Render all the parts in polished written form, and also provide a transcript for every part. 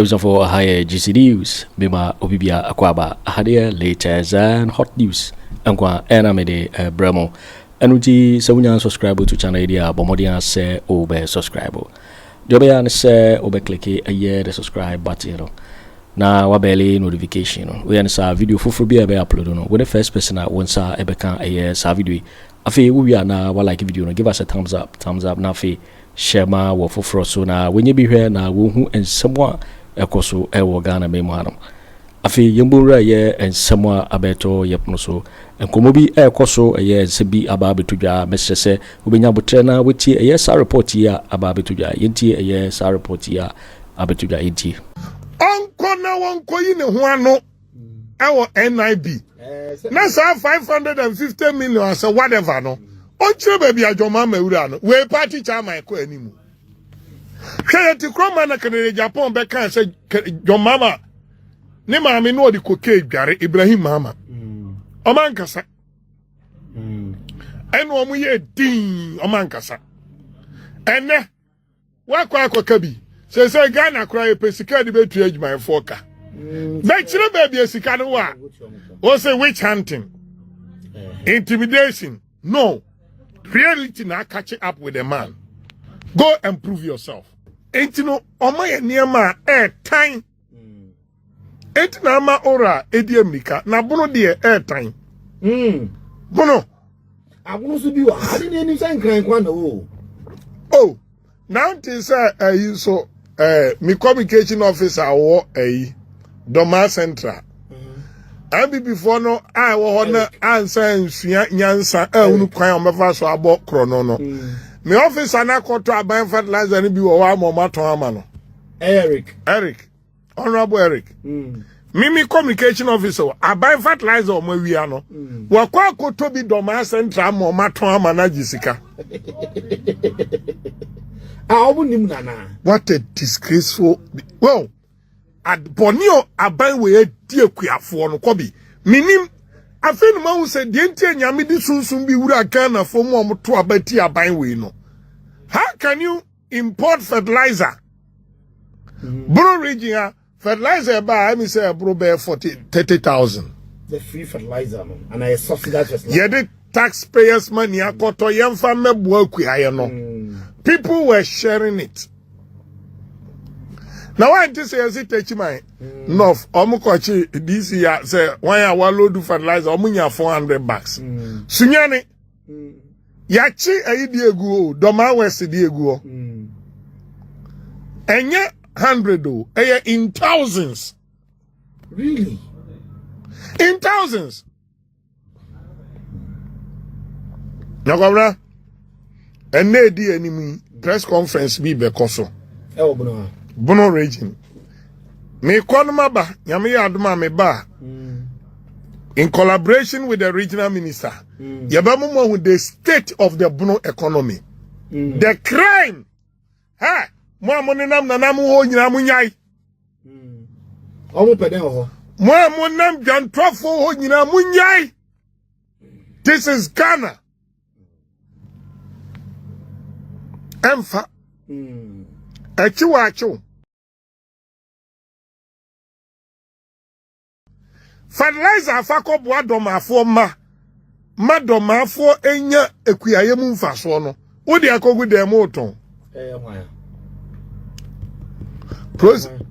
was for higher GC News, Bima Obibia Akwaba, Hadia, latest and hot news, and Kwa Enamede Bremo. And uji Samunya subscribe to channel idea, Bomodia say obe subscribe. Jobean say obe click a year the subscribe button. Na wabele notification. We answer video for be upload no. When the first person that wants ebeka a year sa video. Afi we are na wa like video no. Give us a thumbs up na afi share ma wo for so na when you be here na wo hu ensemo ekoso e wo Ghana me mu hanom. Afi yembura ye ensemo abeto yepno so enkomo bi ekoso ye nsebi aba betudwa mesese obenya botre na weti ye sa report ya aba betudwa yenti ye sa report ya abetudwa yenti onko na wonko yi ne ho ano ewo NIB na sa 550 million as whatever no onchire baby adwoma mawura no we party chairman ko animu hwe ti kroma na Kennedy Agyapong be kan se dwomama ne maame no odi koke dware Ibrahim Mahama omankasa eno omu ye din omankasa ene wakwa akokabi se Ghana kura pesika di betu adwuma foka be kire baby esika no wa o say witch hunting intimidation no reality na catch up with the man go and prove yourself entino omaye niema time entina ma ora edi amika na bono de time bono abono so bi wa ade ne ni san kran kwa na o oh now this so me communication officer wo Doma Central abi before no I wo na ansa nsua nyansa unu kwan o mefa so abo krono no me officer na koto aban fertilizer ni bi wo wa maton ama no Eric honorable Eric Mimi communication officer aban fertilizer o mawia no wo kwa koto bi Doma Central maton ama na jisika what a disgraceful well at Bonio aban we die kuafo no kobi minim afenu ma hu se die ntie nyame di sunsun bi wura Ghana fo mo moto abati aban we no how can you import fertilizer bro region fertilizer ba I say bro be 30,000 the free fertilizer no and I subsidize yeah the taxpayers money akoto yemfa mebo akuaye no people were sharing it. Now I just say as it touch my north omukochi this year say one ya load fertilizer omunya $400 sunyane yachi ayidi egu Doma West di egu enye 100 eye in thousands really in thousands Nyakobra enne di animi press conference bi be koso Bono region. Me konuma ba, nyame ya aduma me ba. In collaboration with the regional minister, yabamu with the state of the Bono economy. The crime. Ha, mo amonenam nanamu ho nyina munyai. Omo pede ho. Mo amonam jantwafo ho nyina munyai. This is Ghana. Emfa. Achiwacho. Fertilizer afako bo adomafo ma domafo enya ekuyaye mu mfaso no wo de akogu dem oton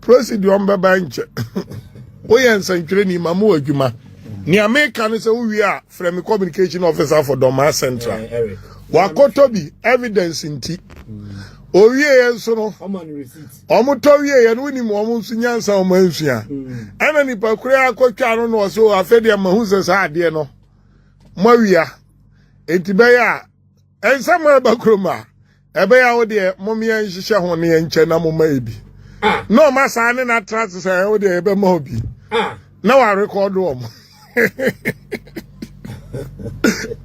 procedure mbeba nche wo yensantwere ni mamu adwuma ni America no se wo wi a from communication officer for Doma Central wakoto bi evidence nti owie yenso no omutowie ye no ni mo omu nsunyansa o mansua ana ni pakure akotwa no no so afede mahuze sa ade no mawia entibeya ensama bakroma ebeya wo de momia nhihye ho ne yenche na mo maebi no masa ne na trust say wo de ebe ma obi na wa record wo mo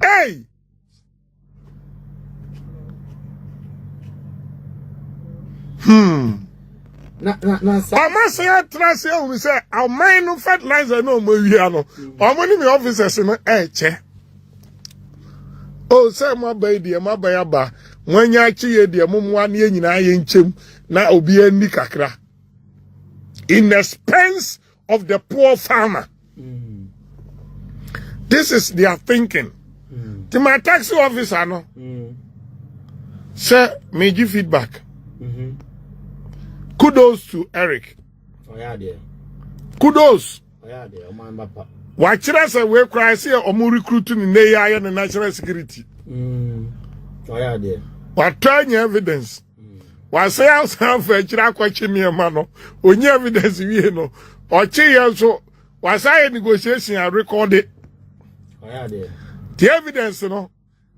hey Ama say trust you we say our mind no fertilizer no mo wia no. Omo ni me officers no che. Oh say mo ba die mo ba ya ba. Mwanya chi ye die mo mo an ye nyina ye nchem na obi ani kakra. in the expense of the poor farmer. This is their thinking. To my taxi officer, no, sir, may give feedback. Kudos to Eric. Kudos. Watch us away cry say omu recruiting in the national security. What trying evidence? What say outside for a chira question me mano? Only evidence we know. Or so was I negotiation and record it. The evidence, you know.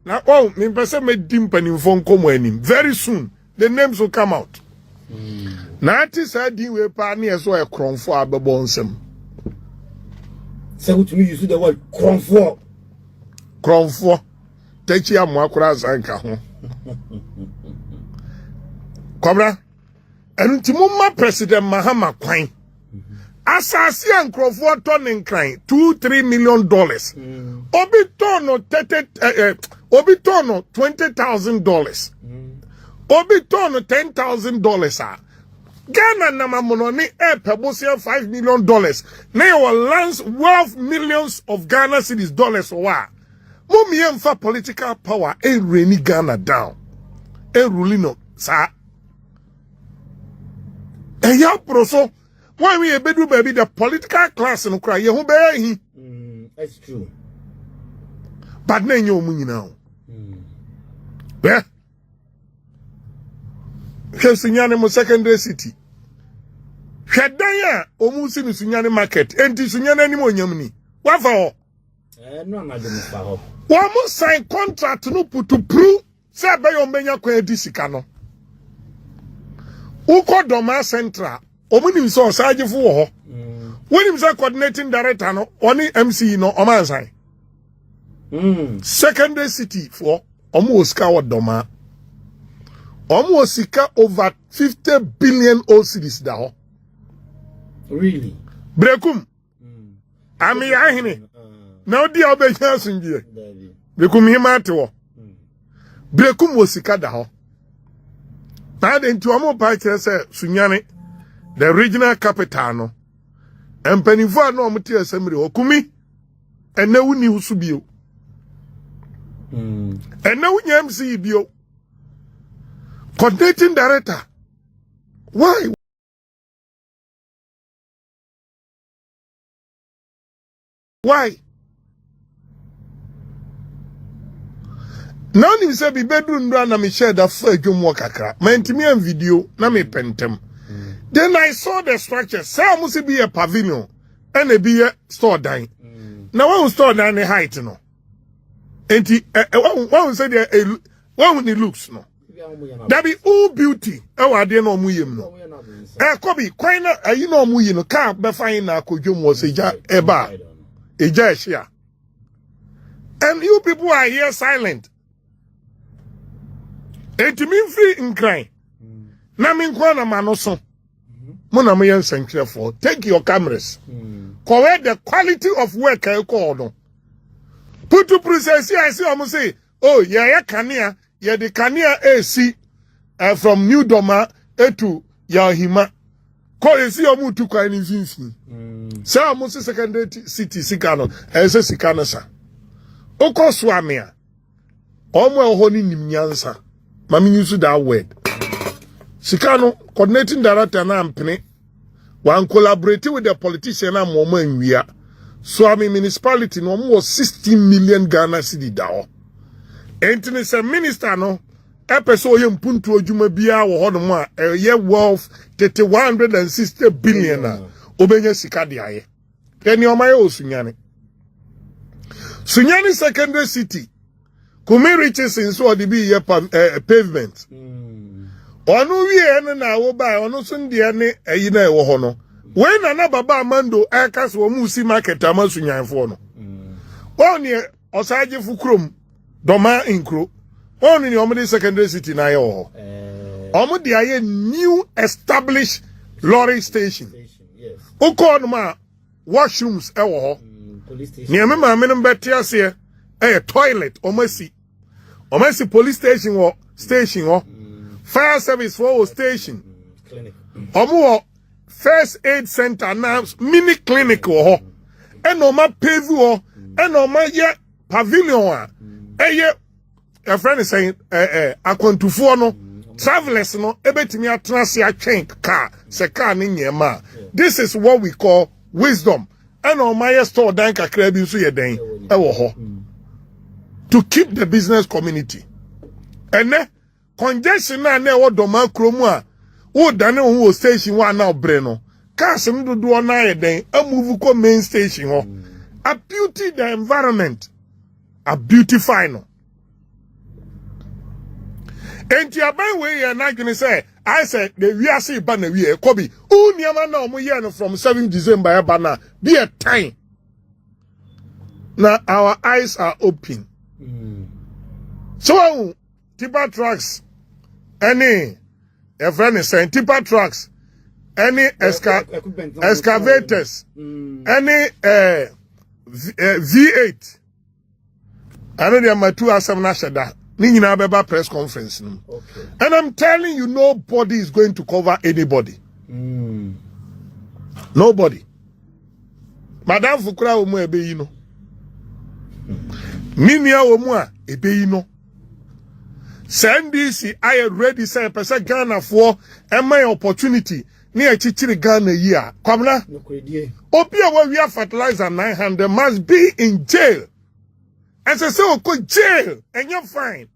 Now, oh, me person made dimpen in phone come very soon. The names will come out. Now, it is a deal with pioneers so a crown for our bonsem. So, to me, you see the word crown for. Crown for. Take your macras and come. Cobra. And Timuma President Mahama Quine. Asasi and Crawford turning crying $2-3 million. Obitono $20,000. Obitono $10,000. Ghana namamononi pebosia $5 million. Now our lands worth millions of Ghana cedis dollars wa. Mummy for political power and rainy Ghana down. And ruling sa. And ya proso. Why we a bedroom baby the political class and cry you be. That's true. But then you money now. Yeah. Sinyane mo secondary city. Hwedanya omusi ni sinyane market. Enti sinyane ni mo nyamni. What for? No na dem fa ho. Wa mo sign contract no put to prove say be yo menya kwa edi sika no. Uko Doma Central omuni so osagefo wo ho. When him say coordinating director no oni MC no o man sign. Secondary city for omo osika wo Doma. Omo sika over 50 billion cedis da ho. Really? Brekum. Ami ahine. Na odi obeja sunjie. Brekum himate wo. Brekum wo sika da ho. Na de nti omo pa kire se sunyane the regional capital no. Empanifo na omo tie asamre okumi. Ene wuni husu bio. Ene wunya MC bio. Coordinating director. Why? Why? Now you say be bedroom na me share that for adwom kakra. Ma ntimi am video na me pentem. Then I saw the structure. Say must be a pavilion and a be a store dine. Now one store dine the height no. Enti one say there one it looks no. That be all beauty. I didn't know muyim no. Kobi, quina, you know muyin, can't be fine na Kojo was a eba. A jashia. And you people are here silent. And to me free in crying. Namin Kwana Manoso. Monamayan Sanctuary for. Take your cameras. Correct the quality of work I call. Put to process here, I see almost say, oh, yeah, Kania. Yeah, the Kania AC from New Doma to Yahima. Call you see omu to kwa ni vinfi. Sa omu se secondary city sikano. Ese sikano sa. Oko swamia. Omu ehoni nimnyansa. Mami use that word. Sikano coordinating director na ampene. Wan collaborate with the politician na momo enwia. Swami municipality no omu was 16 million Ghana cedi dao. Enti se minister no epeso ye mpuntu odwuma bia wo ho no ma ye wealth 160 billion na obenya sika de aye eni o maye osunyane sunyane secondary city kumi riches in so de bi ye pavement onu wie ene na wo ba onu so ndie ne ayi na e wo ho no we na baba amando akas wo mu si market amasunyanfo no oni osaje fukrom Doma Inkro. Only the Omni secondary city na yo. Omudi aye new established lorry station. Yes. Oko ma washrooms ewo ho. Police station. Ni me ma menem betia se toilet omasi. Omasi police station wo station wo. Fire service for station. Clinic. Omo first aid center now mini clinic ho and no ma pave ho and no ma ye pavilion a friend is saying akwantufo no travelers no ebetimi atrase atwen car se car ni nyema. This is what we call wisdom. And on my store dan kakra bi so ye den ewo ho to keep the business community. And congestion na ewo doma kromu a wo dane wo station one now bre no cars no do na ye den a move ko main station ho a beauty the environment a beautify no. Enti aban we ye na gini say I said the we are see ban we e kobi uniama na omo ye no from 7 December e bana be a time. Now our eyes are open. So tipper trucks any a friend is saying tipper trucks any excavators any V8 I know there are two asem na shada Nina Beba press conference. Okay. And I'm telling you, nobody is going to cover anybody. Nobody. Madame Fukura omu ebe yino. Minia omu ebe yino. Send this, I already say, person Ghana for my opportunity. Near Chichiri Ghana year. Kwabena. Opia where we have fertilizer 900 must be in jail. And so go jail and you're fine.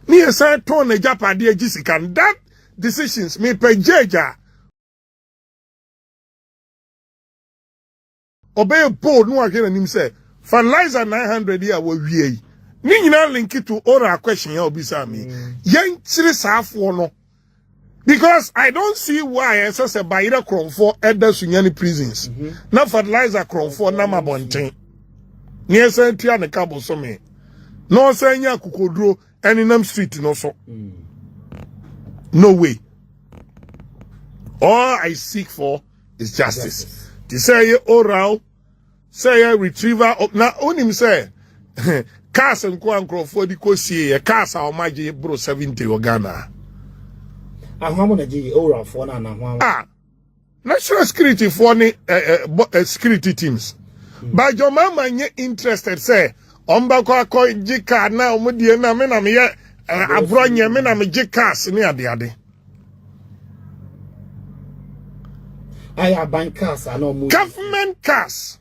Near side torn a Japadi Jessica and that decisions made by Jaja. Obey a board no again and him say fertilizer 900 year will we. Nina link it to oral question you'll be Sammy. Young chris half one. Because I don't see why SS a Baira Cron for Elders in any prisons. Now fertilizer Cron for Namabontain. Near Saint Tiana Cabo Some. No saying ya Kukodro and in them street no so. No way. All I seek for is justice. To say oral, say retriever of now only say cars and Kwankro for the Kosi, a cars our magic bro 70 or Ghana. National security for security teams. But your mama interested say Ombako ko jika na omudie na me na me abronye me na me jikas ni ade I bank cars no mu government cars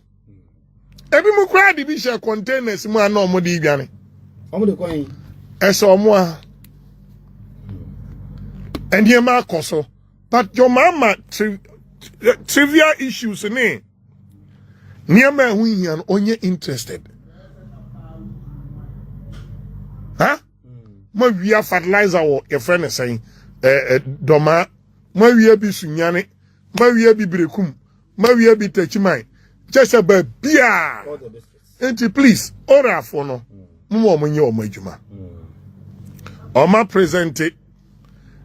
ebi mu kra di bi share containers mu ana omudi dwane omude koyin eso omo a endie ma koso but your mama trivial issues ni niema hu hian onye interested. Huh? We have fertilizer or your friend is saying, Doma, we be sunyane, we be brekum, we be techimai, just a beer. And please, order for no, Mumo your majuma. Oma presented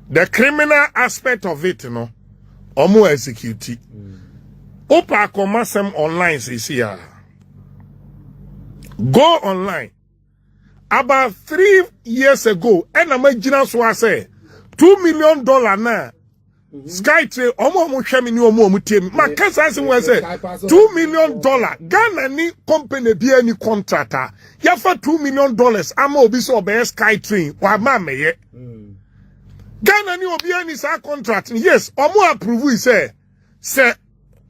the criminal aspect of it, no, Omo execute. Opa commerce online, says here. Go online. About 3 years ago, and I'm a so I say $2 million na Sky Trail omo hwemi ni omo mutem makasa asin we say $2 million Ghana ni company bi any contractor ya for $2 million ama obi so be Sky Train wa ma meye Ghana ni obi any sa contract yes omo approve say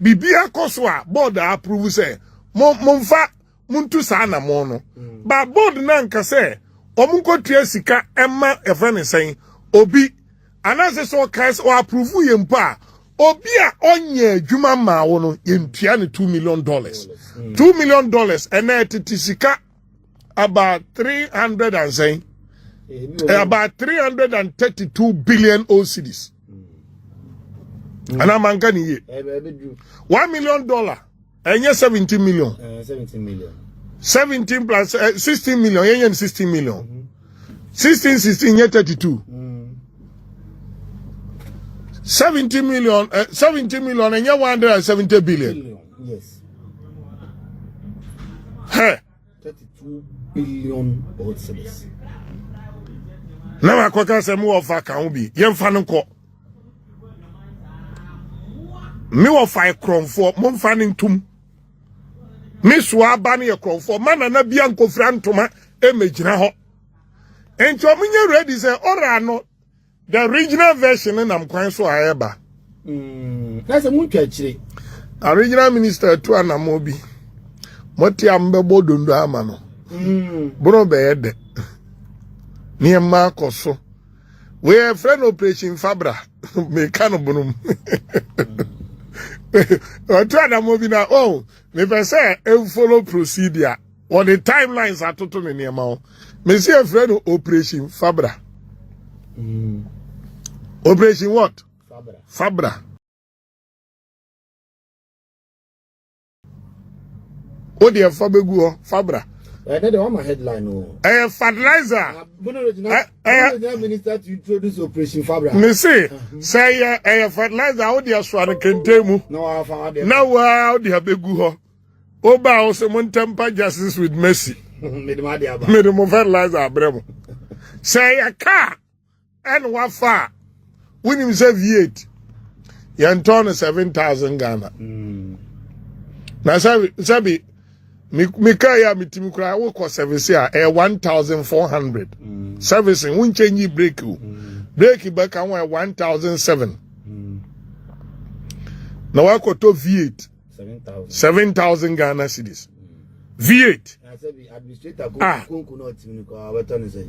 bibia koso a board approve say momfa muntu sa na mo no ba board na nka say omunko tua sika emma efene sen obi anase so kais o approve yempa obi a onye adwuma ma wo no yentua ne $2 million $2 million and it sika about 300 and say about 332 billion cedis ana mangani ye $1 million and yes 17 million 17 plus 16 million yen 16 million 16 yet 32 70 million 70 million and 170 billion yes hey 32 billion cedis na makwaka se mu ofa kan bi yen fa no ko me wo fa kronfo mo fa ne ntum me so aba ne kronfo mana na bia nkofra ntoma e megina ho enti omunye ready say ora no the original version na mkwan so ayeba na se mu twachire original minister to anamobi moti ambebo dondo ama no bro be yede ni ma koso we friend operation fabra me kanu bunum to anamobi na me be say e follow procedure on the timelines atoto me ni ma me see a friend operation fabra operation what fabra o de fabegu ho fabra na the one headline o fertilizer minister to introduce operation fabra me say fertilizer o de asware kentemu na wa o de abegu ho o ba o se mon temper justice with mercy me de mo fertilizer abremo say a car and wafa when him say V8 yan turn 7,000 Ghana na sabi me kaya mitimi kura wo ko service a 1,400 servicing won change brake brake back and 1,007 na wa ko to V8 7,000 Ghana cedis V8 na sabi administrator ko no timi ko abato say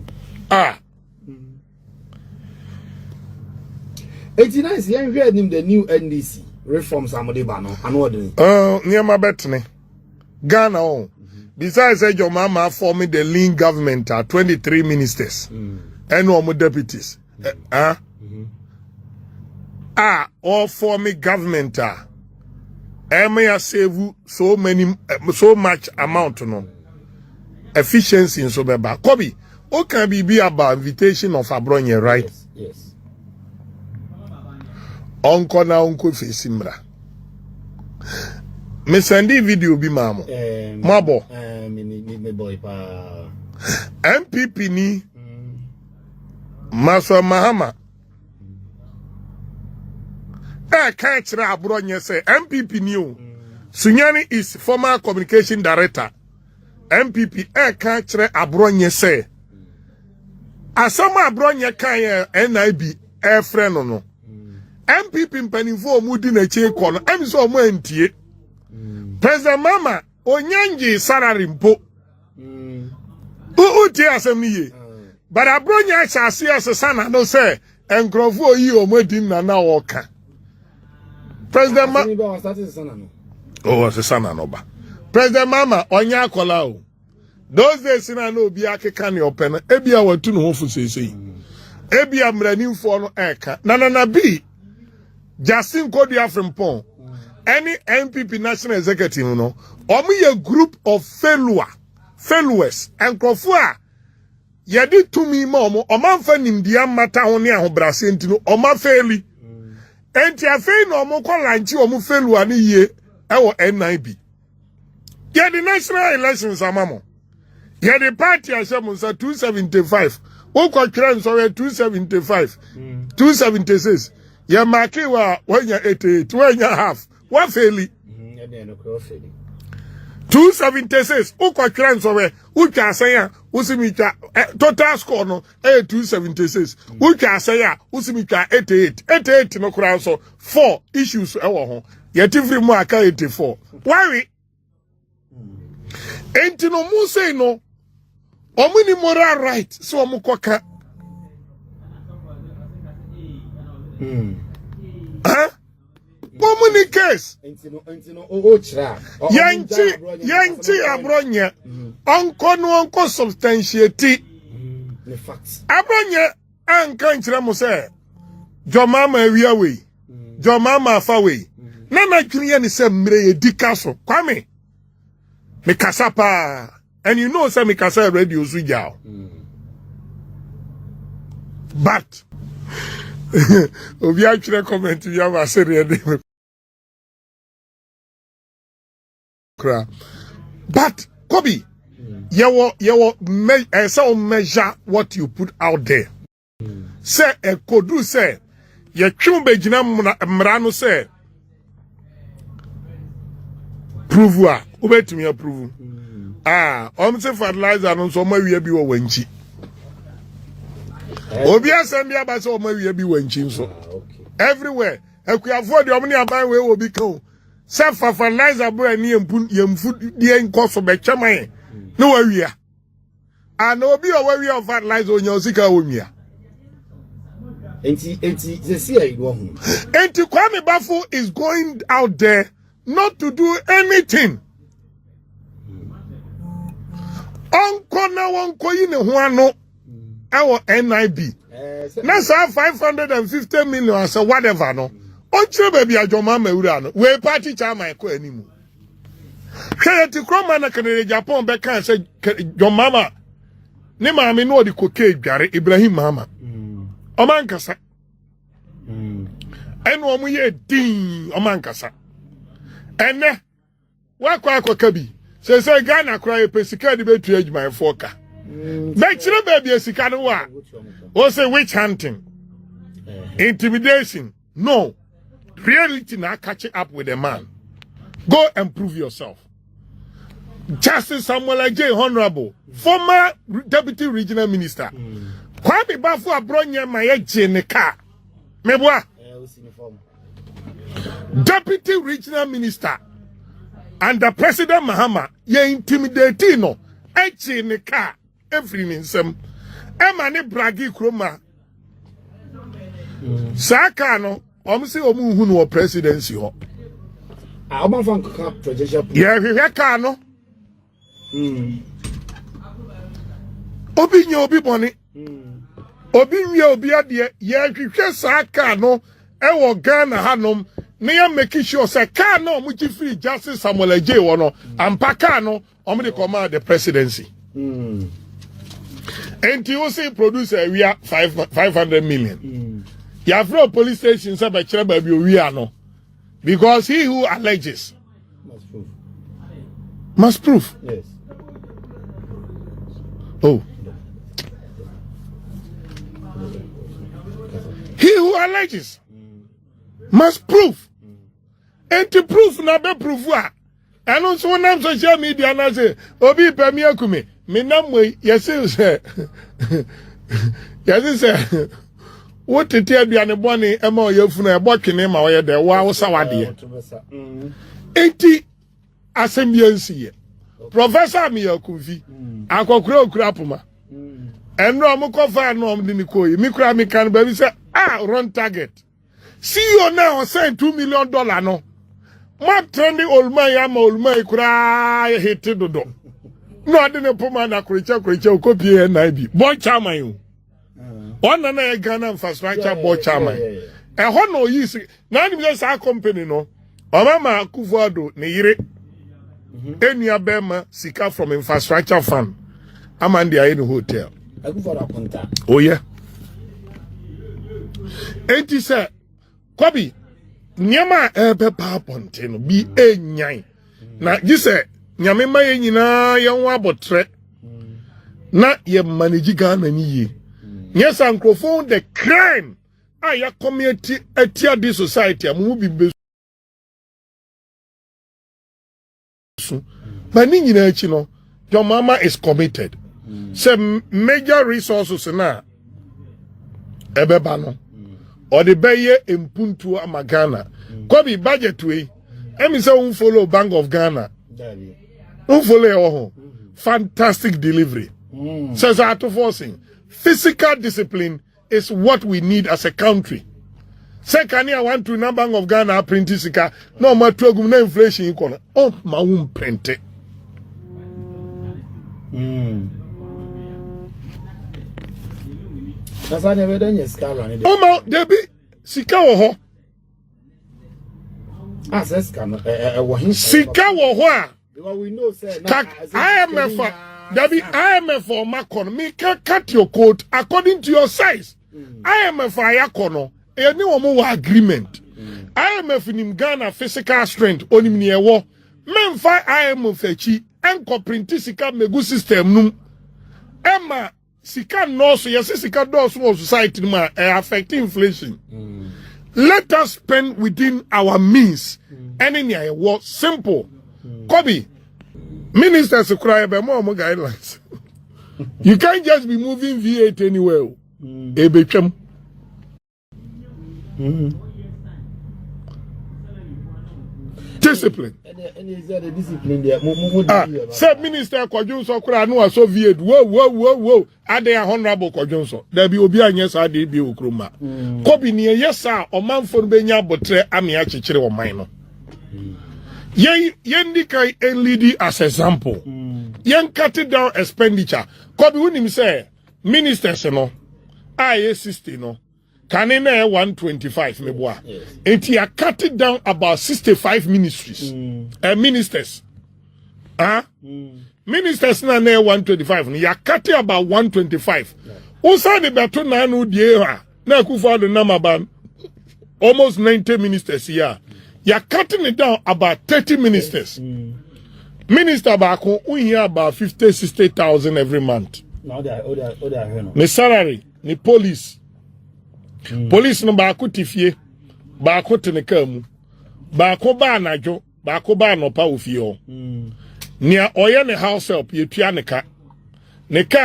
89 yan hwe nim the new NDC reforms amodeba no ano odin niema betne Ghana on besides your mama forming the lean government 23 ministers and no more deputies all forming government may save so much amount no efficiency in so beba Kobi o can be about invitation of Abronye, right? Yes. Onko na onko fesimra. Me sendi video bi mamo. Mabo. Me boy pa. MPP ni Maso Mahama. Ka kire Abronye say MPP ni o. Sunyani is former communication director. MPP ka kire Abronye say asama Abronye kan NIB friend no. MPP mpanifo omudi na che kono emso omo antie President Mama onyanji salary mpo uti asemiye but Abronye asase asesana no say enkrofo yi omodi na woka President Mama asesana no ba President Mama onya akola o those days na no obi akeka ne opena ebia watu no hofu sesei ebia mranimfo no eka na bi Justin Kodia from Pong, any MPP national executive, no, a group of followers, and Krofua, Yadi to me, Momo, or man fan in the Amataonia or Brasentino, or my fairly, and Tiafe no more call line to a fellow any year, our NIB. Yet the national elections are mammo. Yet the party as someone said 275, Oko Trans or 275, 276. Ya Markin wa wanya 88 wanya half wa fairly 276 uko trans owe ucha asan usimita total score no 276 ucha asan usimita 88 no kura so 4 issues ewo ho yet free mu aka 84 why enti no mu say no omuni moral right so omukoka Communicate. Yanchi Abronye. Unco substantiate. The facts. Abronye ankanchira mo say. Jo mama wi away. Jo mama fa way. Na na twire ni say mre edika so. Kwame. Me kasa pa. And you know say me kasa radio suja. But obi actually comment you have asare dey. But Kobi, you measure what you put out there. Say a kodu say ye chumbe jina mrano say prove wa obetumi approve say fertilizer no so ma wie bi wo wanchi obi asem bia ba se o ma wie bi wanchi nso everywhere ekuafo de omni aban we obi kan say fertilizer bro ni yemfu de nkoso be chaman no wa wia and obi o wa wia fertilizer onya osika wonwia enti se see e wo hu enti Kwame Bafo is going out there not to do anything. Onko na wonko yi ne ho ano ewo NIB. Na sa 550 million as whatever no. Otchere baby ajoma mawura no. We party chairman ko animu. Hwe ti kroma na Kennedy Agyapong be kan say jomama ne maame no di koke dware Ibrahim Mahama. Omankasa. Eno omu ye din omankasa. Ene wakwa kabi say Ghana cry pesika de betu adwuma foka be kire baby esika no wa o say witch hunting intimidation no reality na catch up with a man. Go and prove yourself. Justice Samuel J. Honorable former deputy regional minister Kwame Bafo Abronye maye jeneka meboa deputy regional minister and the president Mahama ye intimidate no echi ne car every ninsem e ma ne bragi kroma saka no omse omu hu no presidency ho oban fan ka projection ye hwe ka no obi nya obi boni obi nwie obi ade ye hwehwe saka no e wo Ghana hanom me make sure say car no muchi free Justice Samuel J. Wono and car no omde command the presidency. And you say producer we are 500 million. You have no police station say by baby we are no. Because he who alleges must prove. Yes. Oh. He who alleges must prove. And to prove na be prove wa. And also on social media na say obi pe mi akume me nam we yes say yes say what tete aduane bone e ma oyafunu e botwene ma oye de wa wosawade enti asembia professor mi yakufi akokura okura poma enro amukofa no omdi ni koyi mi kura mi kan ba bi say run target see you now send $2 million no ma trending old man ya ma old man kura hit dodo no adene poma na kuricha okopie NIB boy chairman you one na Ghana infrastructure board chairman e ho no yi na ni be sa company no o mama Akufo Addo ne yire enua bema sika from infrastructure fund amande aye no hotel Akufo Addo konta oh yeah enti say Kobi nyama ebe pa ponte no bi enyan na gise nyame ma ye nyina ye ho abotre na ye manage Ghana ni ye yes microphone the crime ya community etia this society amu bi be but ni nyina achi no your mama is committed some major resources na ebeba no or the beye impuntu amagana Kobi budget we emi say un follow Bank of Ghana un follow fantastic delivery says Ato Forson physical discipline is what we need as a country. Second, I want to Bank of Ghana print sika no ma twagum na inflation iko oh ma won print it. That's why never done your scar running. Oh ma there be sika wo ho. Says can sika wo ho a because we know say IMF Dabi IMF or Markin me can cut your coat according to your size. IMF ayakono any one agreement. IMF in Ghana physical strength on him near war. Men fi IMF echi enko printi sika megu system num. Emma sika no so yes sika do so society ma affect inflation. Let us spend within our means. Any near war simple. Kobi, ministers cry about more guidelines. You can't just be moving V8 anywhere. Discipline. Said Minister Kojo Kyeremanteng so V8. Whoa. Are they honorable Kojo? There be obi anyes are they be ukruma. Kobi ni yes sir. O man for benya botre ami otchere o mine. Yen kai lead as example. Yen cut down expenditure. Kobi unim say ministers no. I 60 no. Can 125 meboa. And he are cutting down about 65 ministries. Ministers. Ministers na 125. You are cutting about 125. Usa de beto na no die ha. Na Akufo Addo namaban. Almost 90 ministers here. You are cutting it down about 30 ministers. Minister bako we hear about 50,000-60,000 every month. Now they are The salary, the police. Police no bako tifie, bako tenekamu, bako ba anajo, bako ba anopa ofie. Nia oye ne house help yetua ne ka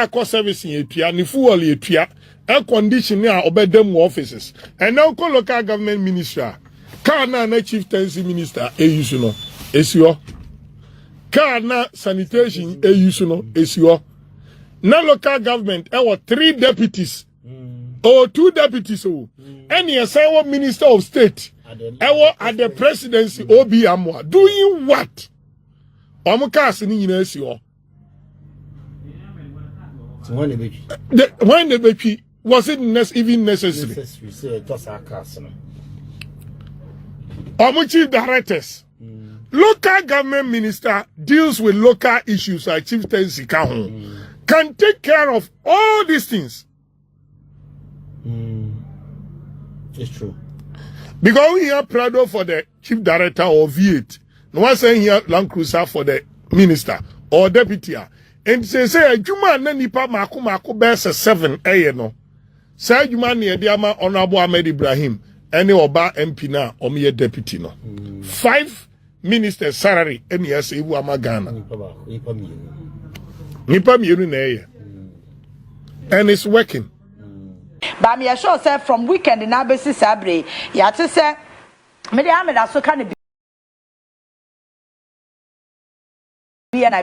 akọ service yetua ne fuel yetua air condition a obedem offices and now call local government minister ka na chieftaincy minister use no esio ka na sanitation use no esio na local government e 3 deputies or 2 deputies o any assigned minister of state at the presidency obi amwa doing what Omukas ni nyina esi ho. When the baby was it even necessary? Chief directors. Local government minister deals with local issues like chieftaincy can take care of all these things. It's true. Because we have Prado for the chief director or V8. No one saying here Land Cruiser for the minister or deputy. And say Juma na nipa mako best 7 no. Say Juma ni ediama Honorable Ahmed Ibrahim any oba MP na omiye deputy no. 5 ministers salary any yes ewu amagana. Nipa mienu na eye. And it's working. But me sure say from weekend na besi sabre ya to say me dey ameda so kan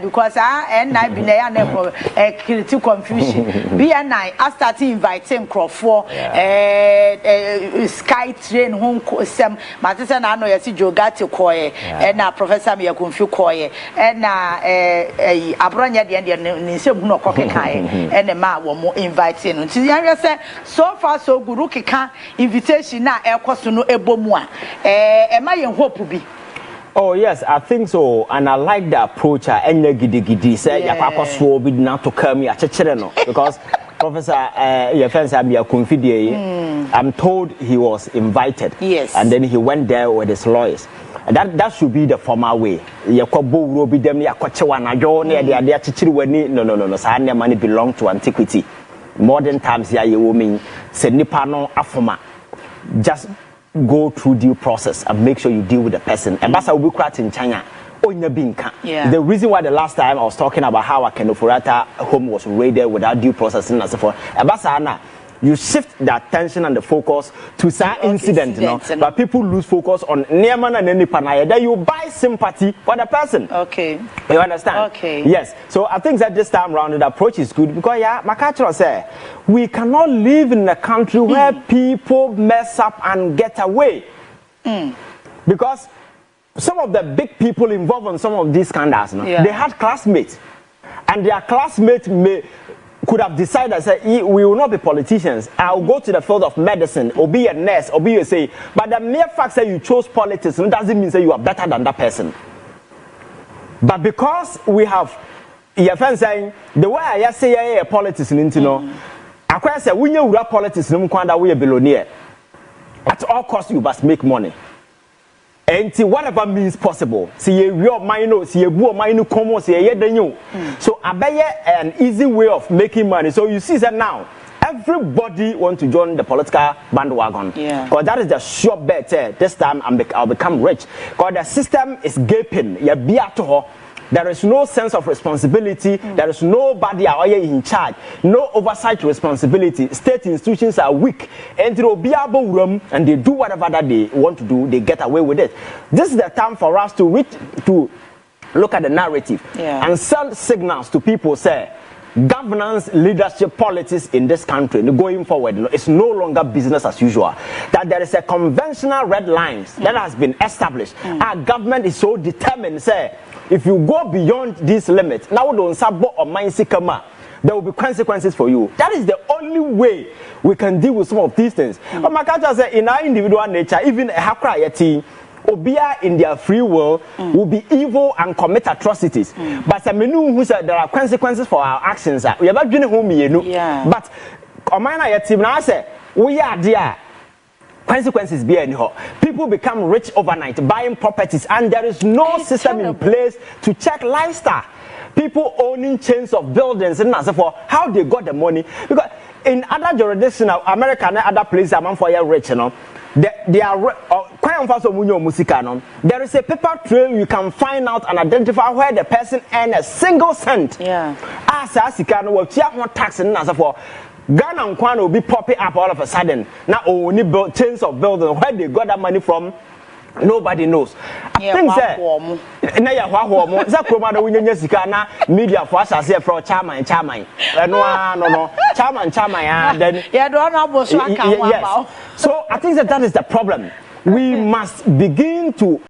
because and I be there and create confusion. BNI I started inviting Crawford Sky Train home sem Matisa na no yesi Jogati koye and Professor me confuse koye and Abronye the nsem no koke kai and ma wo mo inviting nti ya say so far so good keka invitation na ekoso no ebomu a ma ye hope bi. Oh yes, I think so, and I like the approach. Enya gidi say yakwa so bi na to come otchere no because Professor your friends have your confidence. I'm told he was invited. Yes. And then he went there with his lawyers. That should be the formal way. Yakobo will be them yakwachewa na jo na they otchere wani no sa na money belong to antiquity. Modern times ya you mean say nipa no afoma. Just go through due process and make sure you deal with the person. And that's how we cracked in China. The reason why the last time I was talking about how a Kenofurata home was raided without due process and so forth. And that's how you shift the attention and the focus to that incident, but people lose focus on Neman and any Panaya. Then you buy sympathy for the person. Okay. You understand? Okay. Yes. So I think that this time around the approach is good because Makacho said we cannot live in a country where people mess up and get away. Because some of the big people involved in some of these scandals, they had classmates, and their classmates could have decided, say, we will not be politicians. I'll go to the field of medicine, or be a nurse, or be a say. But the mere fact that you chose politics doesn't mean that you are better than that person. But because we have, your friend saying, the way I say politics, I say, when you rap politics, we are billionaire. At all costs, you must make money. And whatever means possible. See your mind, see a boy mind come, see a you. So I buy an easy way of making money. So you see that now, everybody want to join the political bandwagon. Because that is the sure bet. This time I'll become rich. Because the system is gaping. There is no sense of responsibility. There is nobody in charge. No oversight responsibility. State institutions are weak. And they do whatever that they want to do. They get away with it. This is the time for us to look at the narrative and send signals to people. Say, governance, leadership, politics in this country going forward, it's no longer business as usual. That there is a conventional red lines that has been established. Our government is so determined. Say, if you go beyond this limit, now don't sabo or mind sikama, there will be consequences for you. That is the only way we can deal with some of these things. But my culture say, in our individual nature, even a hakra team, Obia in their free will will be evil and commit atrocities. But some who said there are consequences for our actions. We have been home, but Omana team now say we are there. Consequences being people become rich overnight buying properties, and there is no system in place to check lifestyle. People owning chains of buildings and so forth. How they got the money? Because in other jurisdictions, America and other places, among for your rich, they are there is a paper trail you can find out and identify where the person earned a single cent. As tax and so forth. Ghana and Kwan will be popping up all of a sudden. Now only build chains of buildings. Where they got that money from, nobody knows. I think that media for us as for chairman. No. Chairman. Then yes. So I think that is the problem. We must begin to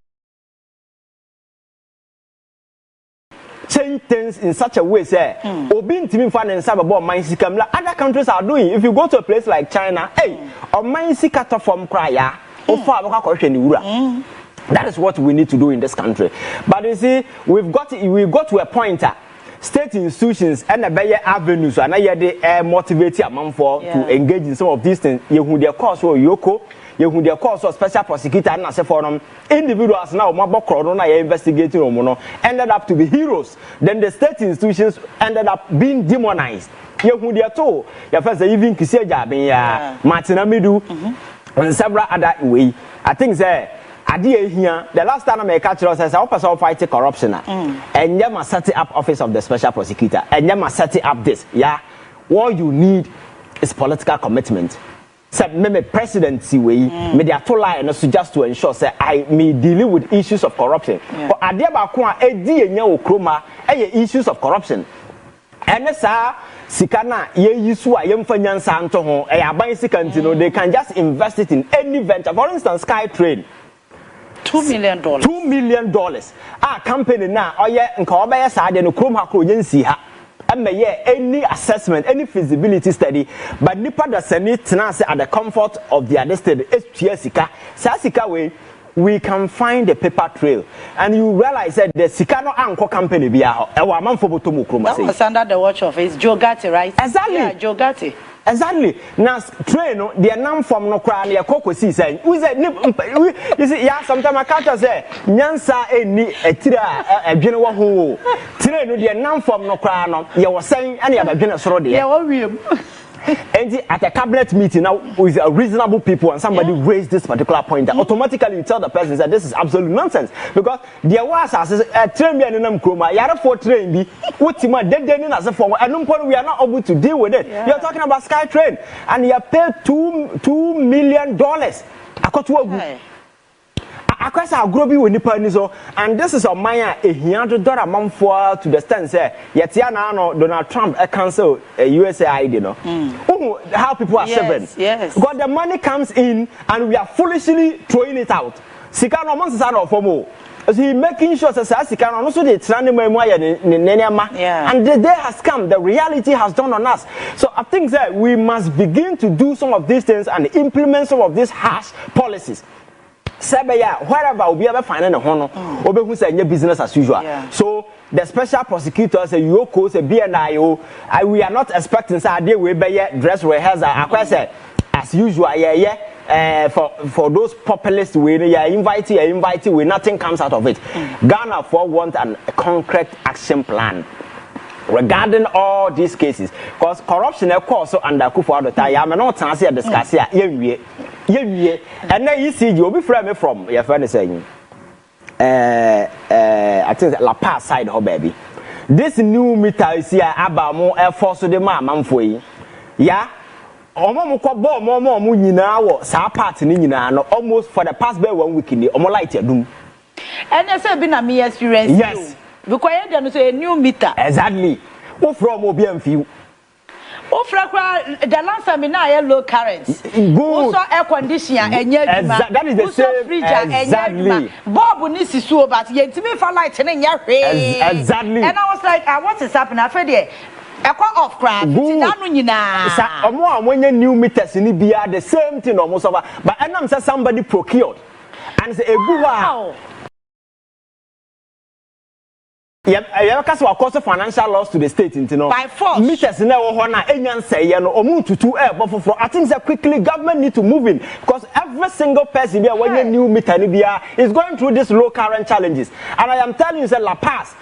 change things in such a way, say, other countries are doing. If you go to a place like China, that is what we need to do in this country. But you see, we got to a point. State institutions and the avenues and they motivate a man for to engage in some of these things. You their course or Yoko. You their course or special prosecutor and as a forum individuals now investigating ended up to be heroes. Then the state institutions ended up being demonized. You their toe. Your first even Kiseja, Martin Amidu, and several other way. I think there. Here, the last time I catch us as I fight corruption, and you must set up office of the special prosecutor, and you must set up this. What you need is political commitment. Say, me presidency way, me the Ato line just to ensure say I may deal with issues of corruption. But Adiabakwa issues of corruption. And Sikana ye yisua yemfanyan santo ho they can just invest it in any venture. For instance, Sky Train. $2 million. $2 million. Our company now, no chrome any assessment, any feasibility study, but nipa da senate at the comfort of the understanding. Way we can find a paper trail, and you realize that the Sikano Anko company that was under the watch of his Joe Gatti, right? Exactly. Yeah, Joe Gatti. Exactly. Now, train, they are non from no crown, they Coco saying, you see, sometimes I can't say, Nyansa, a tira, a general who train, they are non from no crown, you were saying any other general sorority. And at a cabinet meeting now with reasonable people and somebody raised this particular point, automatically you tell the person that this is absolute nonsense because there was a train in Namkroma, you have 4 train be as a form and we are not able to deal with it. You're talking about Sky Train and you have paid $2 million. Across our groby with Nipponizo, and this is a Maya $100 month for to the stand say, yet Anno Donald Trump a cancel a USA how people are serving. Yes. Because the money comes in and we are foolishly throwing it out. Sikano months out of FOMO. He making sure that Sikano also the and the day has come, the reality has dawned on us. So I think that we must begin to do some of these things and implement some of these harsh policies. Wherever we ever find a honor, who say business as usual. So the special prosecutors, say Yoko, say BNIO, we are not expecting that they will be dress rehearsal. As usual, for those populists, we invite where nothing comes out of it. Ghana for want a concrete action plan. regarding all these cases, because corruption of course so under Akufo Addo time am not chance to discuss here ye and then you see you be frame from your friend saying I think La Paz side ho baby this new meter is here about more air force the man for you yeah omo ko bo mo nyina wo sa part ni nyina no almost for the past 1 week ni omo light adum and you say be na me experience yes because you dey say a new meter exactly who from obi amfiu o frakwa the last time na air low current good so air conditioner enya aduma that is the same fridge enya aduma bulb ni sisu but yentimi fa light na nya hwe exactly and I was like what is happening after there ekwa off craft tinanu nyina sa omo amonye new meters ni bia the same thing omo so but enam say somebody procured and say eguwa yeah because we cause financial loss to the state by force meters na wo ho na enyanseye no omo tutu foforo I think that quickly government need to move in because every single person bia when new meter ni bia is going through this low current challenges and I am telling you say La Paz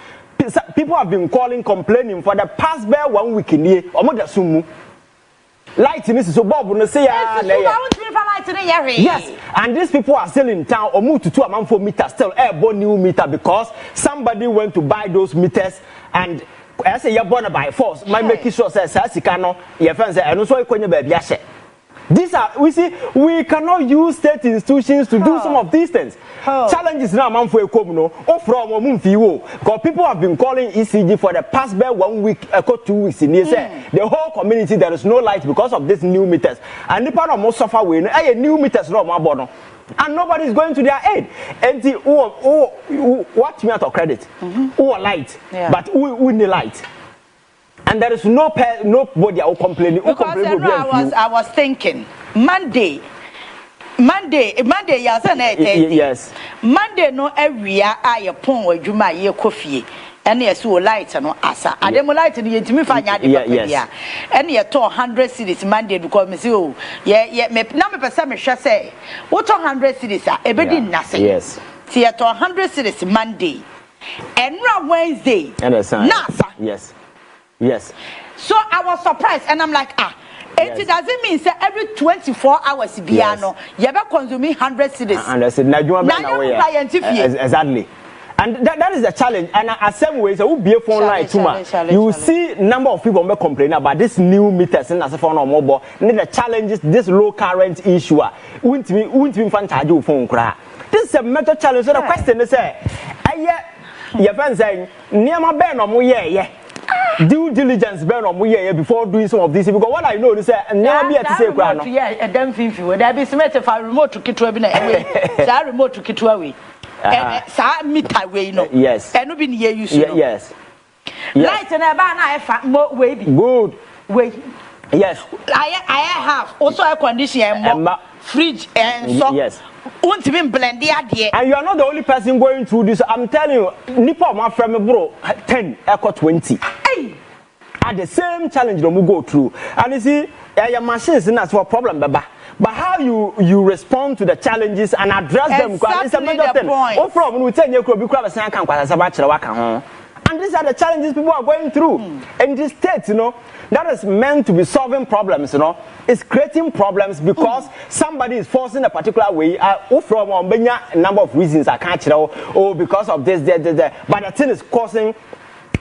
people have been calling complaining for the past 1 week in here omo da sumu light in so bob no say yes and these people are still in town omo tutu amanfo meter still airborne new meter because somebody went to buy those meters and I say you're born by force my make sure say sika no your friends say eno so ikonye ba bia hye. These are we see we cannot use state institutions to do some of these things. Challenges now man for ekom no from omumfiwo because people have been calling ECG for the past 1 week 2 weeks in here say the whole community there is no light because of this new meters and the part of most suffer we no new meters no more no and nobody is going to their aid and what me out of credit who light but who need light. And there is nobody who complaining. I was thinking Monday, yes. Monday no area Agyapong adwuma ye kofie. And yes, we light no asa. Ademo light ni yentimi fanya de papia. And ye to 100 cedis Monday because me say oh me na me pesa me hwe say what 100 cedis a ebedi nase. Yes. Ti ye to 100 cedis Monday. And Wednesday. Nasa. Yes. Yes. So I was surprised and I'm like it doesn't mean say every 24 hours biano you be consuming 100 cedis. 100 cedis. Exactly. And that is the challenge. And as some ways, who be a phone line too much. You will see number of people may complain about this new meters and as a phone or mobile. And the challenges, this low current issue. Won't be fun charge you phone cry. This is a major challenge. So the question is, your friend saying, near my band or more due diligence burn on we before doing some of this because what I know is never be at say kwano a damn thing there be smart if I remote to kitwa bi na away that remote to kitwa we sa meter we no yes and no be near use yes light na ba na efa we be good we yes I have also air conditioner fridge and so yes and you are not the only person going through this. I'm telling you, Nipa my friend bro 10 echo 20. Hey. At the same challenge that we go through. And you see, your machines not for problem, baba. But how you respond to the challenges and address them it's a major thing. Oh, from we tell you could be crab can and these are the challenges people are going through. In this state, that is meant to be solving problems, It's creating problems because somebody is forcing a particular way. From a number of reasons I can't because of this. But the thing is causing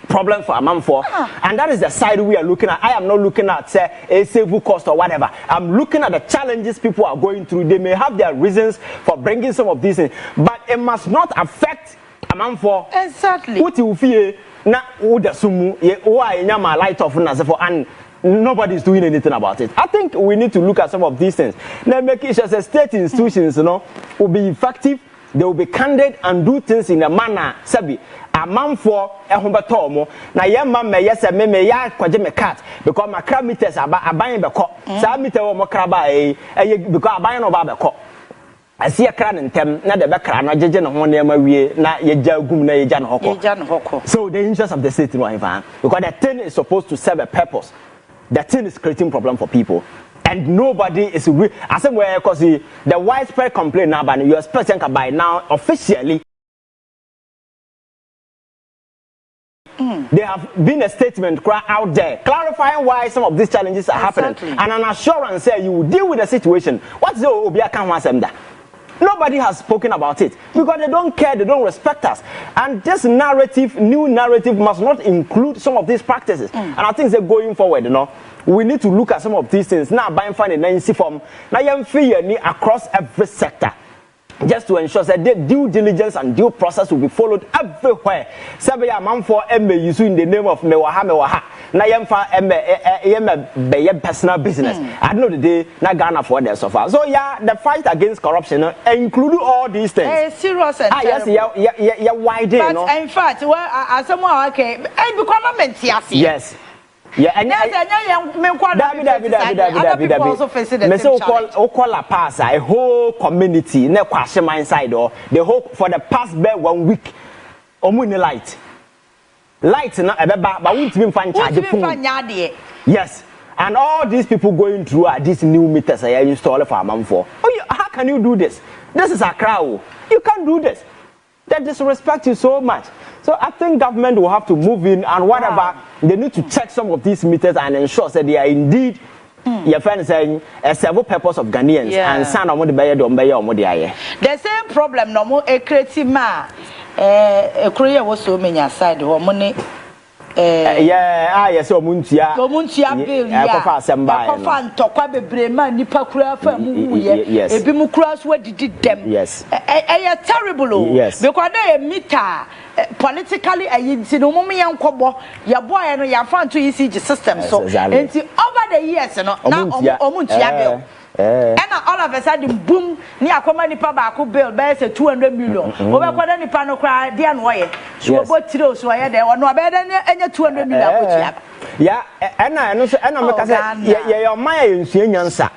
problems for a man for. And that is the side we are looking at. I am not looking at say a civil cost or whatever. I'm looking at the challenges people are going through. They may have their reasons for bringing some of these things, but it must not affect a man for exactly what you feel na uda sumu why nyama light off na for and nobody is doing anything about it. I think we need to look at some of these things now, making sure that state institutions will be effective, they will be candid and do things in a manner sabi a man for a humbertomo na young man may yes me ya kwaje me cat because my crab meters aban be ko sa meter wo kraba because aban no ba be ko I see a cran and tem, not the background, not judging on near my way, not your jagum, na Jan Hoko. So the interest of the state in Ivan, because that thing is supposed to serve a purpose. That thing is creating problem for people. And nobody is as somewhere because the widespread complaint now, but you expect by now officially There have been a statement out there clarifying why some of these challenges are happening and an assurance say you will deal with the situation. What's the Obia Kanwasemda? Nobody has spoken about it because they don't care, they don't respect us. And this narrative, new narrative, must not include some of these practices. And I think they're going forward, we need to look at some of these things. Now, buying finance form, now you feel across every sector. Just to ensure that the due diligence and due process will be followed everywhere. Sabe ya man for MA use in the name of mewaha. Na yemfa MA personal business. I know the day na Ghana for there so far. So yeah, the fight against corruption include all these things. Serious and yes, yeah, wide day, but in fact, well, as someone okay, government yes. Yeah, and a whole community, ne kwashe my side or the whole for the past 1 week. Omuni light not about but won't even find charge. Yes, and all these people going through these new meters I install for a month for. Oh, how can you do this? This is a crowd. You can't do this. They disrespect you so much. So I think government will have to move in and whatever they need to check some of these meters and ensure that they are indeed your friend saying a several purpose of Ghanaians and son of the same problem no more a creative ma a career was so many aside or money. Yes, Omuntia bill, yeah, Tokwa Brema, Nipakura, yes, a Bimukras, what did them? Yes, a terrible, yes, because they meter politically a Yinsinomumi and Kobo, your boy and your fan to ECG system. So, over the years, now Omuntia bill. And all of a sudden, boom, near Komani Pabaku bill bears a 200 million. Over Quadani Pano cry, dear Noye. She was both those who are there, or no better than any 200 million. Yeah, and I know, yeah, my answer.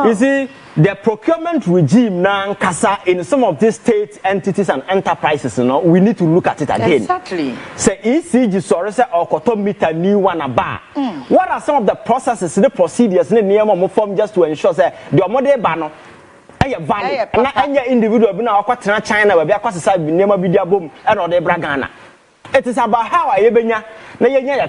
You see, the procurement regime now, Kasa, in some of these state entities and enterprises, we need to look at it again. Exactly. Say ECG Soresa or Kotomita new one a bar. What are some of the processes, the procedures, in the name form just to ensure that the model banner valid and any individual been our China where we are quite name of Bidia Boom and or the Bragana. It is about how I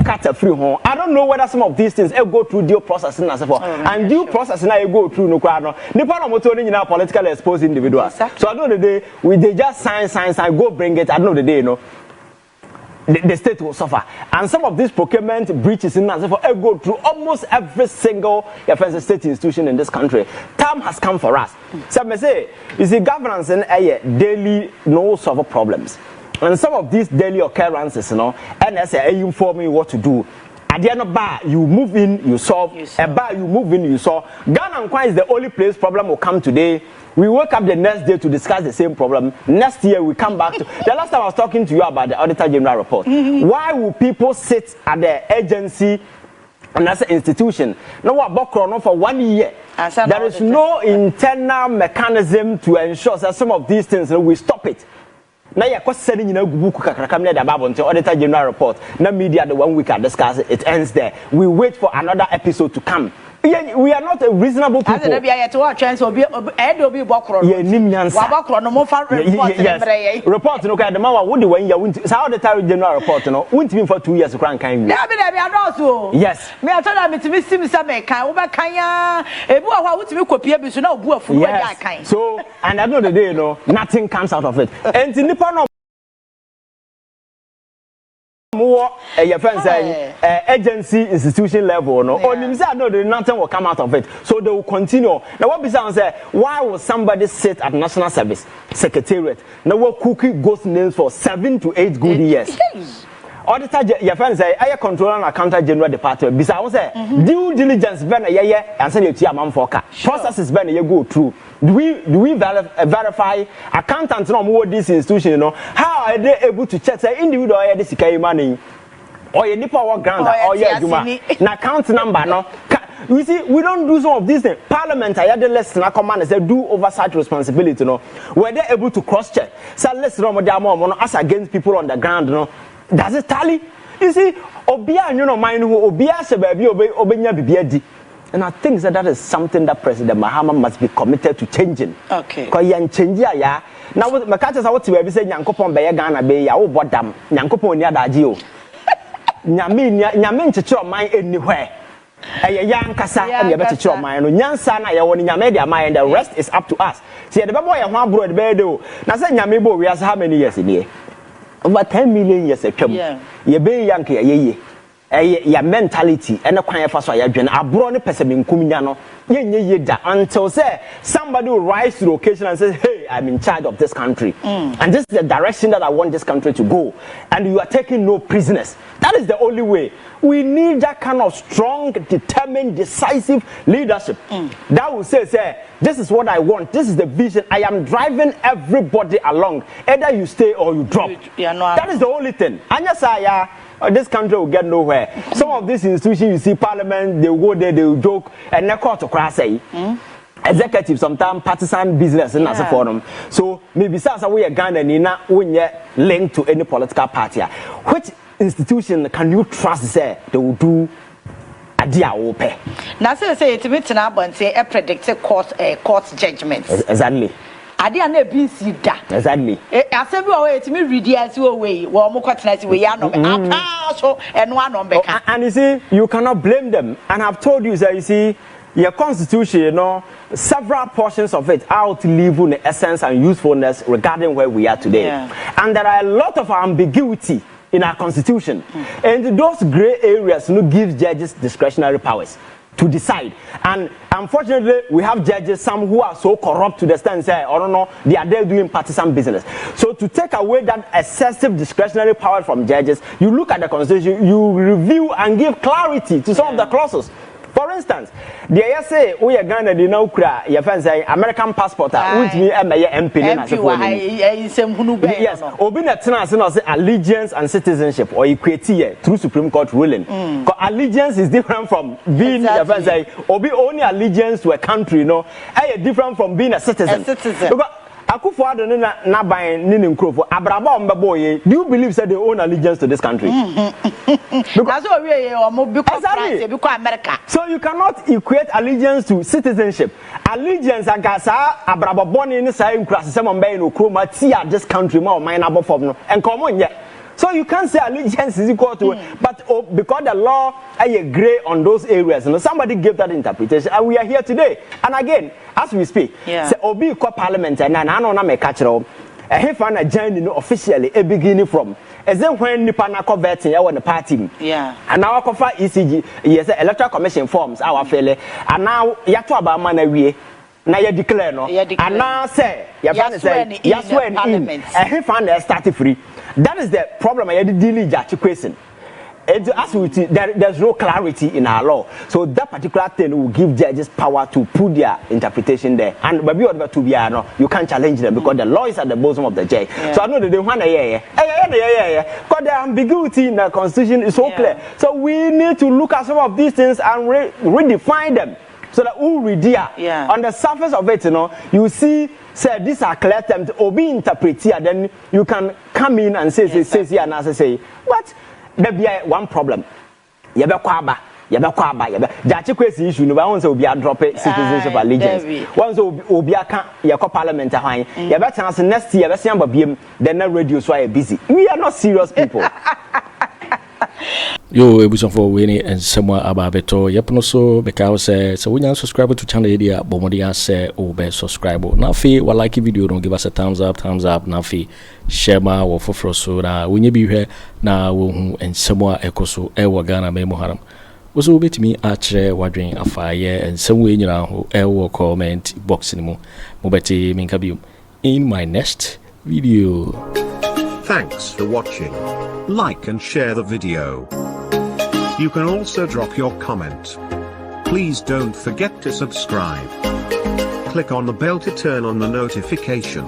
cut a free home. I don't know whether some of these things go through due processing as well. And due processing I go through no crowd. The part of motoring in our politically exposed individuals. So I know the day they just sign, go bring it. I know the day, the state will suffer. And some of these procurement breaches in as well go through almost every single state institution in this country. Time has come for us. So I say, you see, governance in a daily no solve problems. And some of these daily occurrences, and as I inform you what to do. At the end of bar, you move in, you solve. A bar, you move in, you solve. Ghana and Kwa is the only place problem will come today. We wake up the next day to discuss the same problem. Next year, we come back to... The last time I was talking to you about the Auditor General report. Why will people sit at the agency and as an institution? No, what for 1 year. There is no internal mechanism to ensure that some of these things, we stop it. Now you're sending in a book until Auditor General report. No media the 1 week I discuss it ends there. We wait for another episode to come. We are not a reasonable people. Yes. Report no kind the man would when you went how the Auditor General report no won't be for 2 years to crank kind. Yes. Me I told them to me sim some kan over kanya ebu wa what me copy bi so na obu afu we da kan. So and at the end of the day nothing comes out of it. And in the more your friends agency institution level nothing will come out of it, so they will continue. Now what besides say why will somebody sit at National Service Secretariat now what cookie ghost names for 7 to 8 good years? Auditor your friends say I control and accountant general department besides say due diligence ben and say you man for processes ben you go through. Do we verify accountants no this institution how are they able to check say individual this sika money or your nipa work grant or your na account number no. You see, we don't do some of these things. Parliament, I had the less na command and say do oversight responsibility. Were they able to cross check? So let's run as against people on the ground. Does it tally? You see, Obia mind who Obia se baby obenya bibiadi. And I think that is something that President Mahama must be committed to changing. Okay. Because you change ya. Now, my catches are what you say, Yankopon Bay Ghana Bay, ya, oh, what damn, Yankopon Yadagio. nyame nchechiro man anywhere young kasa and you better chop my no nyansa na ya woni nyame dia my and the rest is up to us see the boy ya ho abroad be do na say nyame bo we as how many years in here over 10 million years atwam ye be yank ye ya mentality and kwan fa so ya dwen abro ne pese menkum nya no ye da until say somebody will rise to the occasion and say hey I'm in charge of this country and this is the direction that I want this country to go and you are taking no prisoners. That is the only way. We need that kind of strong, determined, decisive leadership that will say this is what I want, this is the vision, I am driving everybody along, either you stay or you drop. That is the only thing. Anya this country will get nowhere. Some of these institutions, you see, parliament, they will go there, they will joke, and they call to crash. Executive, sometimes partisan business and as a forum. So maybe that's we are Ghana Nina when you linked to any political party. Which institution can you trust say they will do a deal open? Now say it's meet now but say a predicted court judgments. Exactly. Adia na be see da. Exactly. Asem bi o etimi ready as we wo mo kwatena we ya no so eno anom beka. And you see you cannot blame them and I've told you you see your constitution, you know, several portions of it outlive the essence and usefulness regarding where we are today. And there are a lot of ambiguity in our constitution. And those gray areas give judges discretionary powers to decide. And unfortunately, we have judges, some who are so corrupt to the extent say, I don't know, they are there doing partisan business. So to take away that excessive discretionary power from judges, you look at the constitution, you review and give clarity to some of the clauses. For instance, the say we are Ghana di now kura your friend say American passport which me MP yes obi na tena say no say allegiance and citizenship or equity through Supreme Court ruling. Because allegiance is different from being your friend say obi only allegiance to a country different from being a citizen. Because Akufo Addo na ban ni nkrofo abraba mbeboye do you believe say they own allegiance to this country? Because America. So you cannot equate allegiance to citizenship. Allegiance agasa abraba boni ni say nkrase se mbe no kroma tia this country ma o man abofom no enkomo nye. So you can't say allegiance is equal to but because the law agree on those areas, somebody gave that interpretation, and we are here today. And again, as we speak, say Obi ko parliament and Anno na me catch up. He found a journey officially a beginning from. As then when Nipa na converting ya the party. And now cover ECG, yes, electoral commission forms our fele. And now yato abama na wie. Na ye declare no. And now say say yes when in. And he found a start free. That is the problem I had dealing with question. There's no clarity in our law. So that particular thing will give judges power to put their interpretation there. And you can't challenge them because the law is at the bosom of the judge. So I know that they want because the ambiguity in the constitution is so clear. So we need to look at some of these things and redefine them. So that who read here on the surface of it, you see, say these are clear terms, or be interpreted, then you can come in and say here and as I say, what? There be one problem. Yabe Jachi kwesi issue no once obi drop citizenship allegiance. Once obi aka yako parliament ahwan. Yabe chance next year be siam babiem then na radio so are busy. We are not serious people. Yo, ebuson for winning and someone about beto. Yep, no so because so when you subscribe to channel idea, Bomodia say be subscribe. Now fee what like video, don't give us a thumbs up. Now fee share my or for so that when you be here now and someone ekoso Ghana me Muharram. Also bet me otchere wondering a fire and some way you know comment box anymore. Mobeti minkabium in my next video. Thanks for watching. Like and share the video. You can also drop your comment. Please don't forget to subscribe. Click on the bell to turn on the notification.